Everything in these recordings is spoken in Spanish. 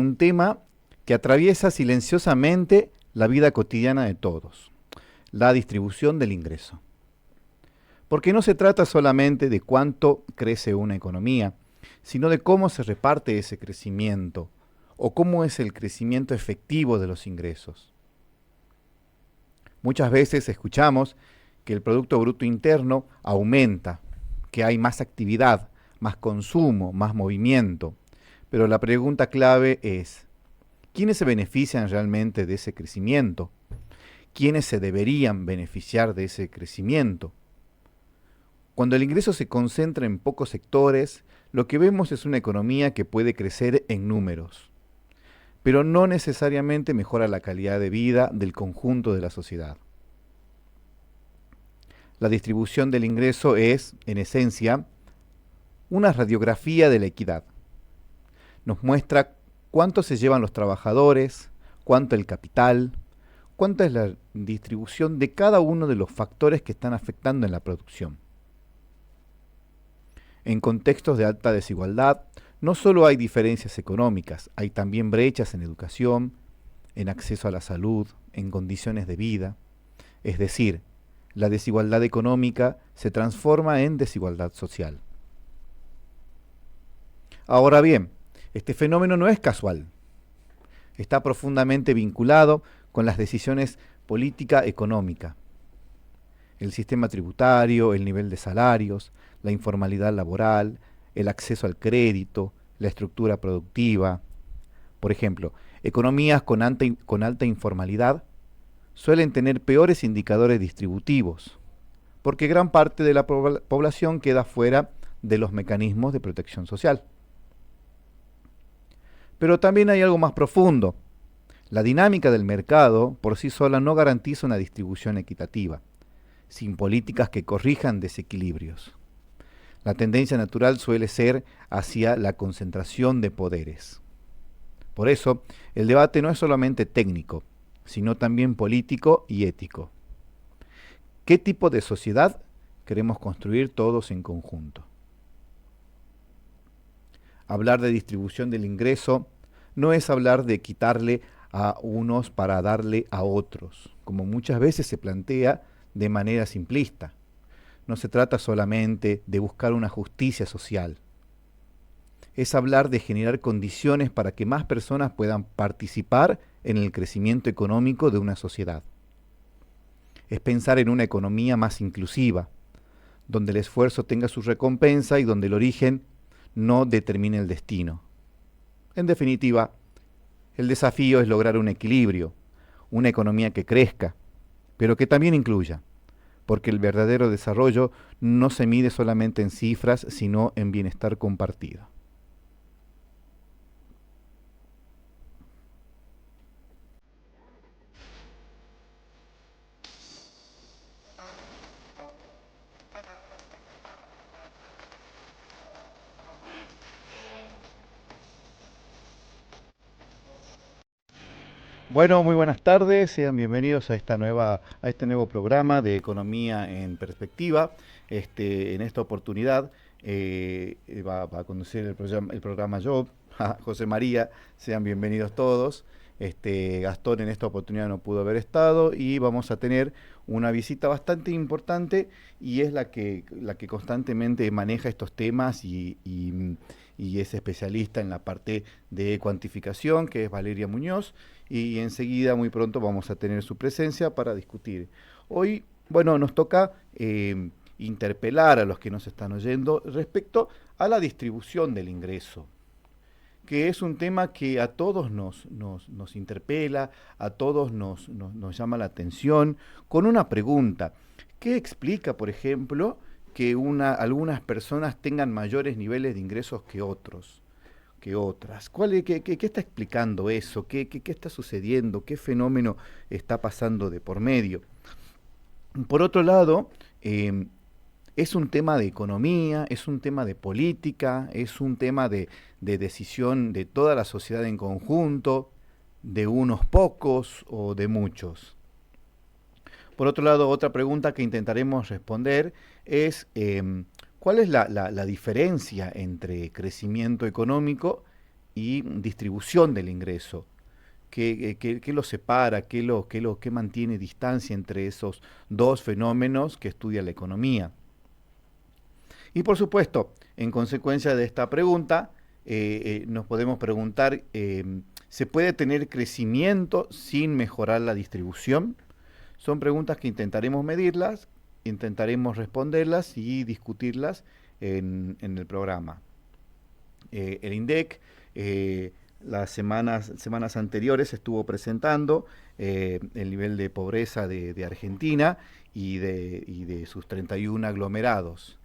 Un tema que atraviesa silenciosamente la vida cotidiana de todos, la distribución del ingreso. Porque no se trata solamente de cuánto crece una economía, sino de cómo se reparte ese crecimiento o cómo es el crecimiento efectivo de los ingresos. Muchas veces escuchamos que el Producto Bruto Interno aumenta, que hay más actividad, más consumo, más movimiento. Pero la pregunta clave es, ¿quiénes se benefician realmente de ese crecimiento? ¿Quiénes se deberían beneficiar de ese crecimiento? Cuando el ingreso se concentra en pocos sectores, lo que vemos es una economía que puede crecer en números, pero no necesariamente mejora la calidad de vida del conjunto de la sociedad. La distribución del ingreso es, en esencia, una radiografía de la equidad. Nos muestra cuánto se llevan los trabajadores, cuánto el capital, cuánta es la distribución de cada uno de los factores que están afectando en la producción. En contextos de alta desigualdad, no solo hay diferencias económicas, hay también brechas en educación, en acceso a la salud, en condiciones de vida. Es decir, la desigualdad económica se transforma en desigualdad social. Ahora bien, este fenómeno no es casual. Está profundamente vinculado con las decisiones política económica. El sistema tributario, el nivel de salarios, la informalidad laboral, el acceso al crédito, la estructura productiva. Por ejemplo, economías con alta informalidad suelen tener peores indicadores distributivos, porque gran parte de la población queda fuera de los mecanismos de protección social. Pero también hay algo más profundo. La dinámica del mercado por sí sola no garantiza una distribución equitativa, sin políticas que corrijan desequilibrios. La tendencia natural suele ser hacia la concentración de poderes. Por eso, el debate no es solamente técnico, sino también político y ético. ¿Qué tipo de sociedad queremos construir todos en conjunto? Hablar de distribución del ingreso no es hablar de quitarle a unos para darle a otros, como muchas veces se plantea de manera simplista. No se trata solamente de buscar una justicia social. Es hablar de generar condiciones para que más personas puedan participar en el crecimiento económico de una sociedad. Es pensar en una economía más inclusiva, donde el esfuerzo tenga su recompensa y donde el origen no determine el destino. En definitiva, el desafío es lograr un equilibrio, una economía que crezca, pero que también incluya, porque el verdadero desarrollo no se mide solamente en cifras, sino en bienestar compartido. Bueno, muy buenas tardes, sean bienvenidos a este nuevo programa de Economía en Perspectiva. En esta oportunidad va a conducir el programa yo, José María, sean bienvenidos todos. Gastón en esta oportunidad no pudo haber estado y vamos a tener una visita bastante importante y es la que constantemente maneja estos temas y es especialista en la parte de cuantificación, que es Valeria Muñoz, y enseguida, muy pronto, vamos a tener su presencia para discutir. Hoy, bueno, nos toca interpelar a los que nos están oyendo respecto a la distribución del ingreso, que es un tema que a todos nos interpela, a todos nos llama la atención, con una pregunta. ¿Qué explica, por ejemplo, que algunas personas tengan mayores niveles de ingresos que otros, que otras? ¿Qué está explicando eso? ¿Qué está sucediendo? ¿Qué fenómeno está pasando de por medio? Por otro lado, es un tema de economía, es un tema de política, es un tema de decisión de toda la sociedad en conjunto, de unos pocos o de muchos. Por otro lado, otra pregunta que intentaremos responder es ¿cuál es la diferencia entre crecimiento económico y distribución del ingreso. ¿Qué lo separa? ¿Qué mantiene distancia entre esos dos fenómenos que estudia la economía? Y por supuesto, en consecuencia de esta pregunta, nos podemos preguntar, ¿se puede tener crecimiento sin mejorar la distribución? Son preguntas que intentaremos medirlas, intentaremos responderlas y discutirlas en el programa. El INDEC, las semanas anteriores estuvo presentando el nivel de pobreza de Argentina y de sus 31 aglomerados.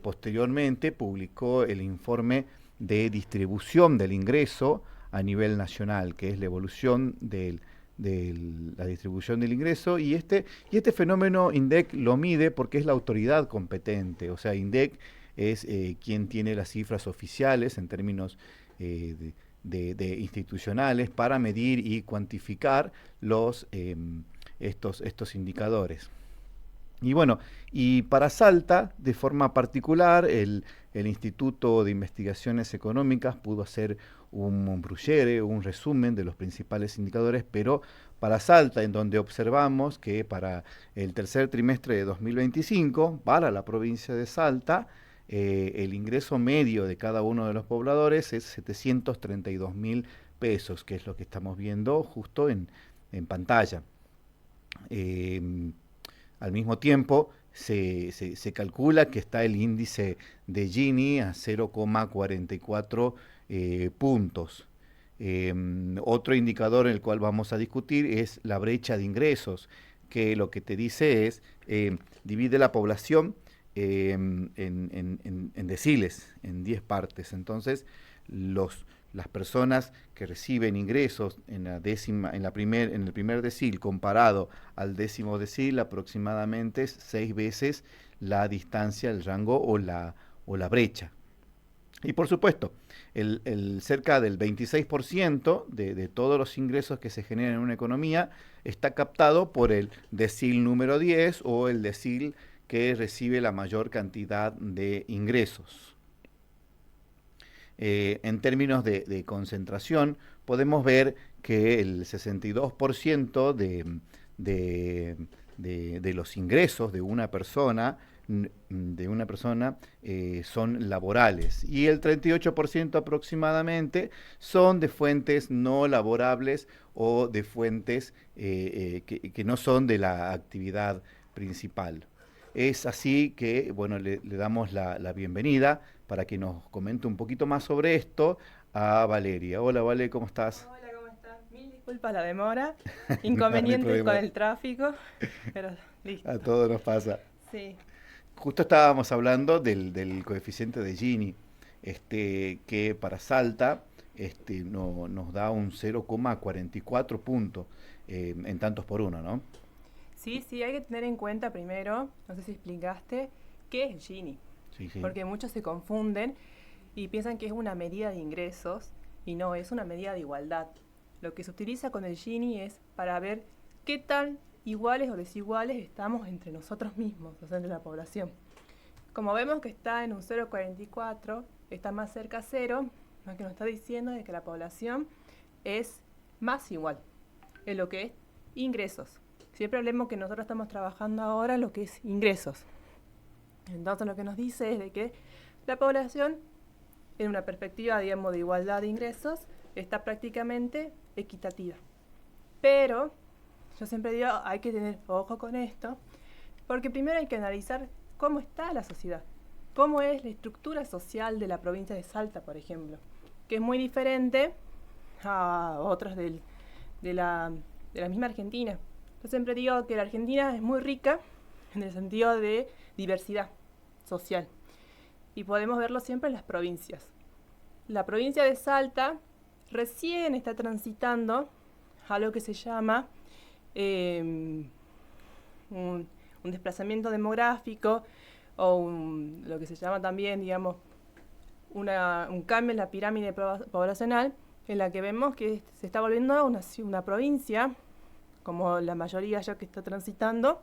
Posteriormente publicó el informe de distribución del ingreso a nivel nacional, que es la evolución de la distribución del ingreso, y este fenómeno INDEC lo mide porque es la autoridad competente. O sea, INDEC es quien tiene las cifras oficiales en términos de institucionales para medir y cuantificar estos indicadores. Y bueno, y para Salta, de forma particular, el Instituto de Investigaciones Económicas pudo hacer un brochure, un resumen de los principales indicadores, pero para Salta, en donde observamos que para el tercer trimestre de 2025, para la provincia de Salta, el ingreso medio de cada uno de los pobladores es 732.000 pesos, que es lo que estamos viendo justo en pantalla. Al mismo tiempo, se calcula que está el índice de Gini a 0,44 puntos. Otro indicador en el cual vamos a discutir es la brecha de ingresos, que lo que te dice es, divide la población en deciles, en 10 partes. Entonces, las personas que reciben ingresos en el primer decil comparado al 10.º decil, aproximadamente es 6 veces la distancia, el rango o la brecha. Y por supuesto, cerca del 26% de todos los ingresos que se generan en una economía está captado por el decil número 10 o el decil que recibe la mayor cantidad de ingresos. En términos de concentración, podemos ver que el 62% de los ingresos de una persona son laborales y el 38% aproximadamente son de fuentes no laborables o de fuentes que no son de la actividad principal. Es así que, bueno, le damos la bienvenida para que nos comente un poquito más sobre esto a Valeria. Hola, Vale, ¿cómo estás? Hola, ¿cómo estás? Mil disculpas la demora, No, no hay inconvenientes con problema. el tráfico, pero A listo. todos nos pasa. Sí, Justo estábamos hablando del coeficiente de Gini, que para Salta nos da un 0,44 puntos en tantos por uno, ¿no? sí, hay que tener en cuenta primero, no sé si explicaste, qué es Gini, Sí, sí. porque muchos se confunden y piensan que es una medida de ingresos y no, es una medida de igualdad. Lo que se utiliza con el Gini es para ver qué tan iguales o desiguales estamos entre nosotros mismos, o sea, entre la población. Como vemos que está en un 0,44, está más cerca a cero, lo que nos está diciendo es que la población es más igual en lo que es ingresos. Siempre hablemos que nosotros estamos trabajando ahora en lo que es ingresos. Entonces lo que nos dice es de que la población, en una perspectiva, digamos, de igualdad de ingresos, está prácticamente equitativa. Pero yo siempre digo, hay que tener ojo con esto, porque primero hay que analizar cómo está la sociedad, cómo es la estructura social de la provincia de Salta, por ejemplo, que es muy diferente a otras de la misma Argentina. Yo siempre digo que la Argentina es muy rica en el sentido de diversidad social y podemos verlo siempre en las provincias. La provincia de Salta recién está transitando a lo que se llama un desplazamiento demográfico o lo que se llama también, digamos, un cambio en la pirámide poblacional, en la que vemos que se está volviendo una provincia, como la mayoría ya que está transitando,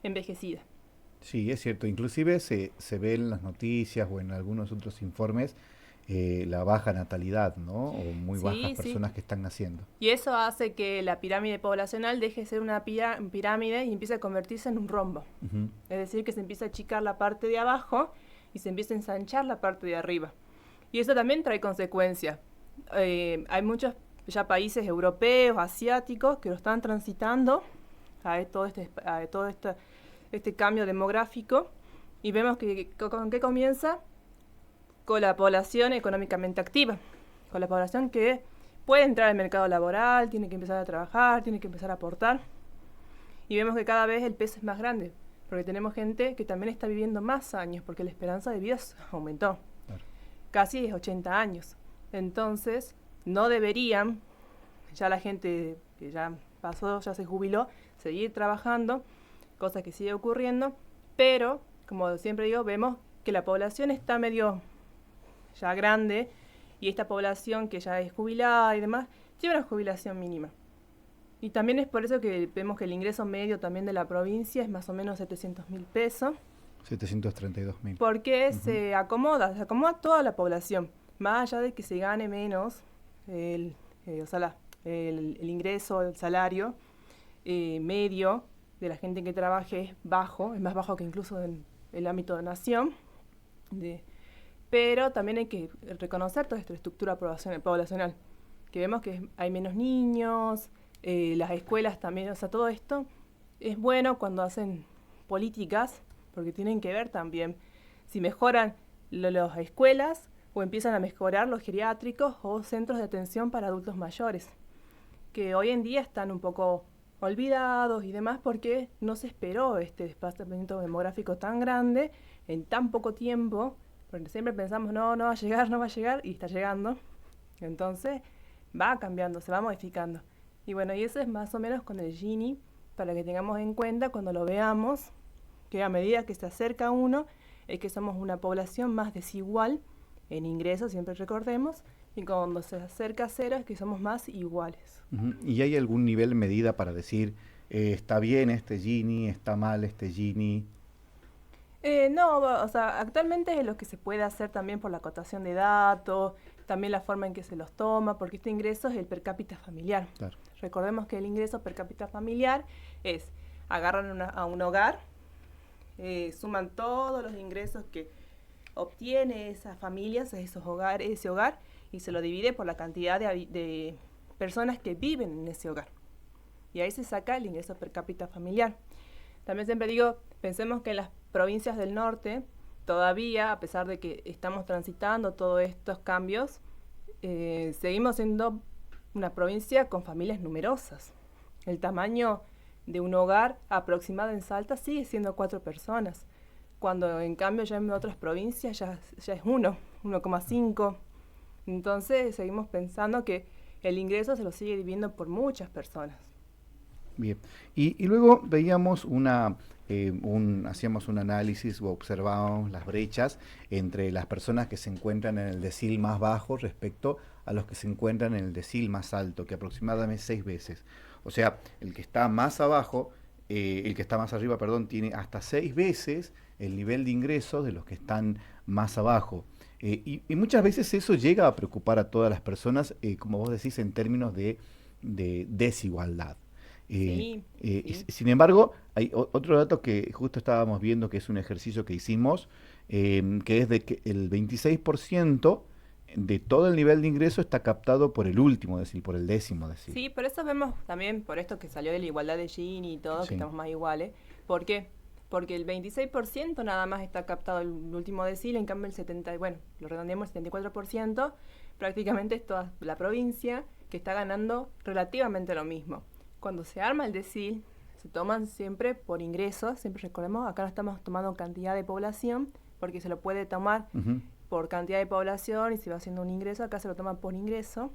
envejecida. Sí, es cierto. Inclusive se ve en las noticias o en algunos otros informes la baja natalidad, ¿no? O muy bajas Sí, sí. personas que están naciendo. Y eso hace que la pirámide poblacional deje de ser una pirámide y empiece a convertirse en un rombo. Ujú. Es decir, que se empieza a achicar la parte de abajo y se empieza a ensanchar la parte de arriba. Y eso también trae consecuencias. Hay muchos ya países europeos, asiáticos, que lo están transitando a todo este cambio demográfico. Y vemos que con qué comienza, con la población económicamente activa, con la población que puede entrar al mercado laboral, tiene que empezar a trabajar, tiene que empezar a aportar. Y vemos que cada vez el peso es más grande, porque tenemos gente que también está viviendo más años, porque la esperanza de vida aumentó. Claro. Casi es 80 años. Entonces, no deberían, ya la gente que ya pasó, ya se jubiló, seguir trabajando, cosa que sigue ocurriendo, pero, como siempre digo, vemos que la población está medio ya grande, y esta población que ya es jubilada y demás, tiene una jubilación mínima. Y también es por eso que vemos que el ingreso medio también de la provincia es más o menos 700.000 pesos, 732.000. porque Ujú. se acomoda toda la población, más allá de que se gane menos o sea, el ingreso, el salario medio de la gente que trabaje es bajo, es más bajo que incluso en el ámbito de nación, pero también hay que reconocer toda esta estructura poblacional, que vemos que hay menos niños, las escuelas también, o sea, todo esto es bueno cuando hacen políticas, porque tienen que ver también si mejoran las escuelas o empiezan a mejorar los geriátricos o centros de atención para adultos mayores, que hoy en día están un poco olvidados y demás porque no se esperó este desplazamiento demográfico tan grande en tan poco tiempo, porque siempre pensamos, no va a llegar, no va a llegar, y está llegando. Entonces va cambiando, se va modificando. Y bueno, y eso es más o menos con el Gini, para que tengamos en cuenta cuando lo veamos, que a medida que se acerca uno, es que somos una población más desigual en ingresos, siempre recordemos, y cuando se acerca a cero es que somos más iguales. Ujú. ¿Y hay algún nivel medida para decir, está bien este Gini, está mal este Gini? No, o sea, actualmente es lo que se puede hacer también por la acotación de datos, también la forma en que se los toma, porque este ingreso es el per cápita familiar. Claro. Recordemos que el ingreso per cápita familiar es, agarran a un hogar, suman todos los ingresos que obtiene esas familias, ese hogar, y se lo divide por la cantidad de personas que viven en ese hogar. Y ahí se saca el ingreso per cápita familiar. También siempre digo, pensemos que en las provincias del norte, todavía, a pesar de que estamos transitando todos estos cambios, seguimos siendo una provincia con familias numerosas. El tamaño de un hogar aproximado en Salta sigue siendo 4 personas, cuando en cambio ya en otras provincias ya es 1,5. Entonces seguimos pensando que el ingreso se lo sigue dividiendo por muchas personas. Bien. Y luego veíamos hacíamos un análisis o observábamos las brechas entre las personas que se encuentran en el decil más bajo respecto a los que se encuentran en el decil más alto, que aproximadamente 6 veces. O sea, el que está más abajo, el que está más arriba, perdón, tiene hasta 6 veces el nivel de ingresos de los que están más abajo. Y muchas veces eso llega a preocupar a todas las personas, como vos decís, en términos de desigualdad. Sí, sí. Sin embargo, hay otro dato que justo estábamos viendo, que es un ejercicio que hicimos, que es de que el 26% de todo el nivel de ingreso está captado por el último decil, por el décimo decil. Sí, por eso vemos también, por esto que salió de la igualdad de Gini y todo, que Sí. estamos más iguales. ¿Por qué? Porque el 26% nada más está captado el último decil, en cambio el 70, bueno, lo redondeamos, el 74%, prácticamente es toda la provincia que está ganando relativamente lo mismo. Cuando se arma el decil, se toman siempre por ingresos, siempre recordemos, acá no estamos tomando cantidad de población, porque se lo puede tomar Ujú. por cantidad de población y se va haciendo un ingreso, acá se lo toma por ingreso.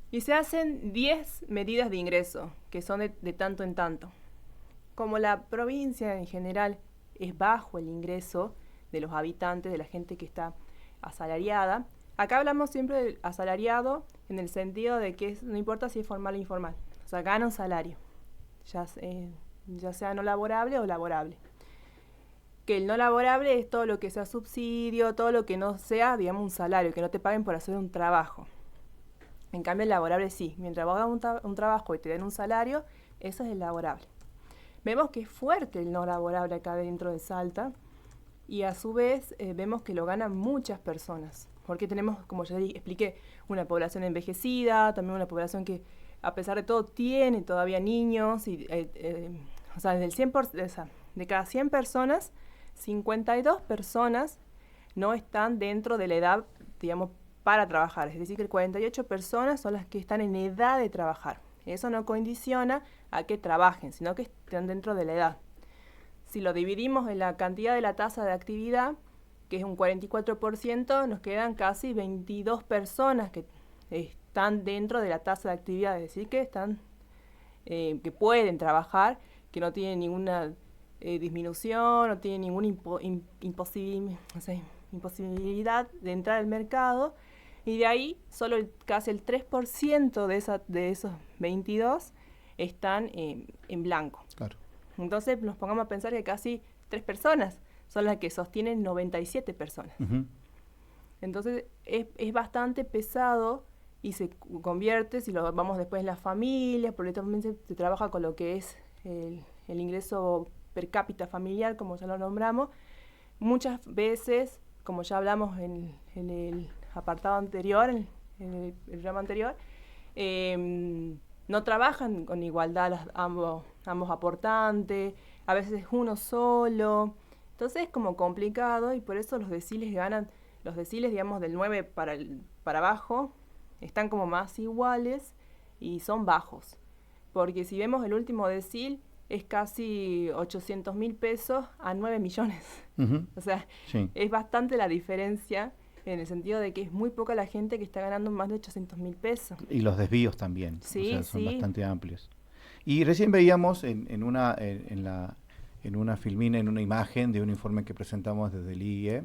Y se hacen 10 medidas de ingreso, que son de tanto en tanto. Como la provincia en general es bajo el ingreso de los habitantes, de la gente que está asalariada, acá hablamos siempre del asalariado en el sentido de que no importa si es formal o informal, o sea, gana un salario, ya sea no laborable o laborable. que el no laborable es todo lo que sea subsidio, todo lo que no sea, digamos, un salario, que no te paguen por hacer un trabajo. En cambio, el laborable sí. Mientras vos hagas un trabajo y te den un salario, eso es el laborable. Vemos que es fuerte el no laborable acá dentro de Salta y a su vez vemos que lo ganan muchas personas. Porque tenemos, como ya expliqué, una población envejecida, también una población que a pesar de todo tiene todavía niños. Y, o sea, de cada 100 personas, 52 personas no están dentro de la edad, digamos, para trabajar. Es decir, que 48 personas son las que están en edad de trabajar. Eso no condiciona a que trabajen, sino que estén dentro de la edad. Si lo dividimos en la cantidad de la tasa de actividad, que es un 44%, nos quedan casi 22 personas que están dentro de la tasa de actividad, es decir, que están que pueden trabajar, que no tienen ninguna disminución, no tienen ninguna imposibilidad de entrar al mercado, y de ahí solo casi el 3% de esos 22 están en blanco. Claro. Entonces nos pongamos a pensar que casi 3 personas son las que sostienen 97 personas. Uh-huh. Entonces es bastante pesado y se convierte, si lo vamos después en las familias, porque también se trabaja con lo que es el ingreso per cápita familiar, como ya lo nombramos. Muchas veces, como ya hablamos en el apartado anterior, en el programa anterior, no trabajan con igualdad ambos aportantes, a veces es uno solo. Entonces es como complicado y por eso los deciles ganan, los deciles, digamos, del 9 para abajo, están como más iguales y son bajos. Porque si vemos el último decil, es casi 800.000 pesos a 9 millones. Uh-huh. O sea, sí. Es bastante la diferencia en el sentido de que es muy poca la gente que está ganando más de 800.000 pesos. Y los desvíos también, sí, o sea, son sí. bastante amplios. Y recién veíamos en una filmina, en una imagen de un informe que presentamos desde el IE,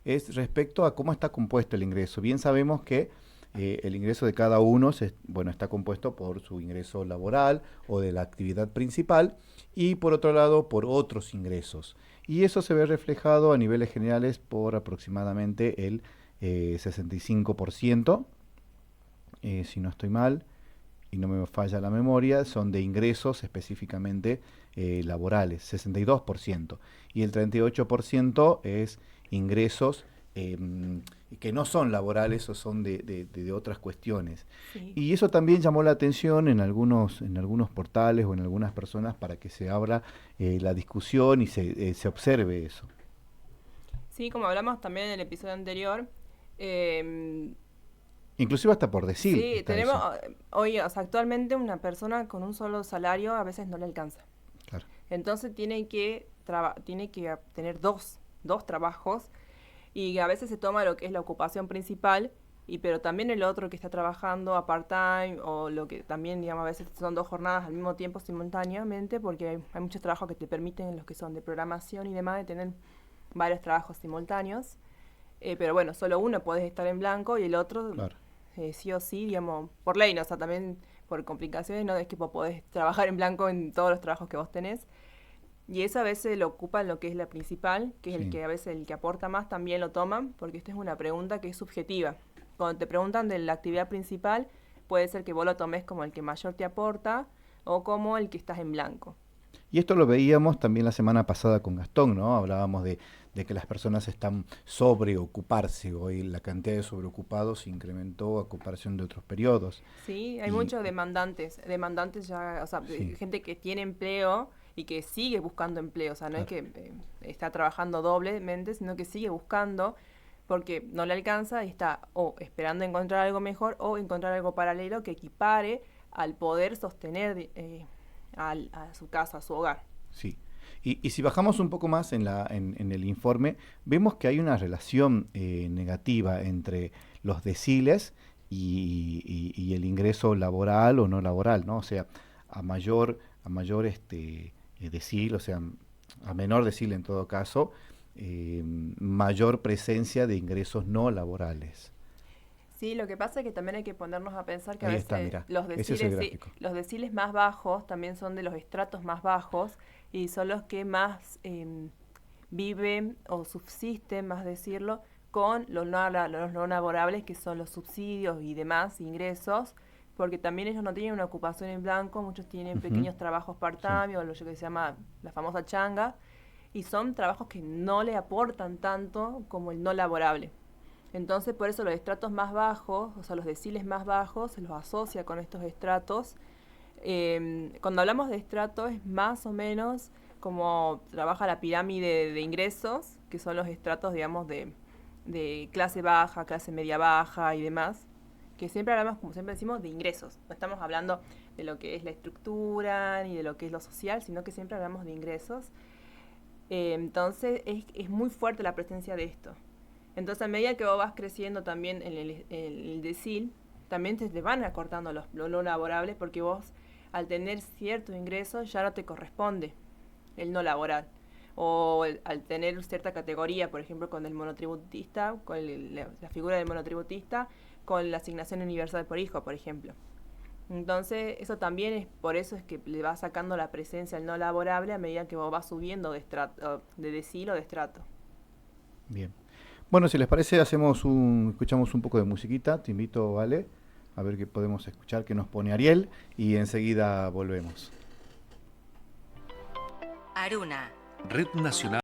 es respecto a cómo está compuesto el ingreso. Bien sabemos que el ingreso de cada uno está compuesto por su ingreso laboral o de la actividad principal y por otro lado por otros ingresos. Y eso se ve reflejado a niveles generales por aproximadamente el 65%, si no estoy mal y no me falla la memoria, son de ingresos específicamente laborales, 62%. Y el 38% es ingresos que no son laborales o son de otras cuestiones. Sí. Y eso también llamó la atención en algunos portales o en algunas personas para que se abra la discusión y se observe eso. Sí, como hablamos también en el episodio anterior. Inclusive hasta por decir. Sí, tenemos hoy, o sea, actualmente una persona con un solo salario a veces no le alcanza. Claro. Entonces tiene que tener dos trabajos y a veces se toma lo que es la ocupación principal, pero también el otro que está trabajando a part-time o lo que también, digamos, a veces son 2 jornadas al mismo tiempo simultáneamente, porque hay muchos trabajos que te permiten, los que son de programación y demás, de tener varios trabajos simultáneos. Pero bueno, solo uno podés estar en blanco y el otro, Claro. Sí o sí, digamos, por ley, ¿no? O sea, también por complicaciones, no es que vos podés trabajar en blanco en todos los trabajos que vos tenés. Y eso a veces lo ocupan lo que es la principal, que es Sí. el que a veces el que aporta más también lo toman, porque esta es una pregunta que es subjetiva. Cuando te preguntan de la actividad principal, puede ser que vos lo tomes como el que mayor te aporta o como el que estás en blanco. Y esto lo veíamos también la semana pasada con Gastón, ¿no? Hablábamos de que las personas están sobreocuparse. Hoy la cantidad de sobreocupados incrementó a comparación de otros periodos. Sí, hay muchos demandantes ya, o sea, Sí. gente que tiene empleo y que sigue buscando empleo, o sea, no Claro. es que está trabajando doblemente, sino que sigue buscando porque no le alcanza y está o esperando encontrar algo mejor o encontrar algo paralelo que equipare al poder sostener a su casa, a su hogar. Sí. Y si bajamos un poco más en el informe, vemos que hay una relación negativa entre los deciles y el ingreso laboral o no laboral, ¿no? O sea, a mayor decil, o sea, a menor decil en todo caso, mayor presencia de ingresos no laborales. Sí, lo que pasa es que también hay que ponernos a pensar que Ahí a está, veces mirá, los ese es el gráfico. los deciles más bajos también son de los estratos más bajos y son los que más viven o subsisten, más decirlo, con los no laborables, que son los subsidios y demás ingresos, porque también ellos no tienen una ocupación en blanco, muchos tienen pequeños trabajos part-time, o lo que se llama la famosa changa, y son trabajos que no le aportan tanto como el no laborable. Entonces, por eso los estratos más bajos, o sea, los deciles más bajos, se los asocia con estos estratos. Cuando hablamos de estratos, es más o menos como trabaja la pirámide de ingresos, que son los estratos, digamos, de clase baja, clase media baja y demás, que siempre hablamos, como siempre decimos, de ingresos. No estamos hablando de lo que es la estructura ni de lo que es lo social, sino que siempre hablamos de ingresos. Entonces, es muy fuerte la presencia de esto. Entonces, a medida que vos vas creciendo también en el decil, también se te van acortando los no laborables, porque vos, al tener ciertos ingresos, ya no te corresponde el no laboral. O al tener cierta categoría, por ejemplo, con el monotributista, con la figura del monotributista, con la asignación universal por hijo, por ejemplo. Entonces, eso también es, por eso es que le va sacando la presencia al no laborable a medida que vos vas subiendo de decil o de estrato. Bien. Bueno, si les parece, escuchamos un poco de musiquita. Te invito, Vale, a ver qué podemos escuchar, que nos pone Ariel, y enseguida volvemos. Aruna, Red Nacional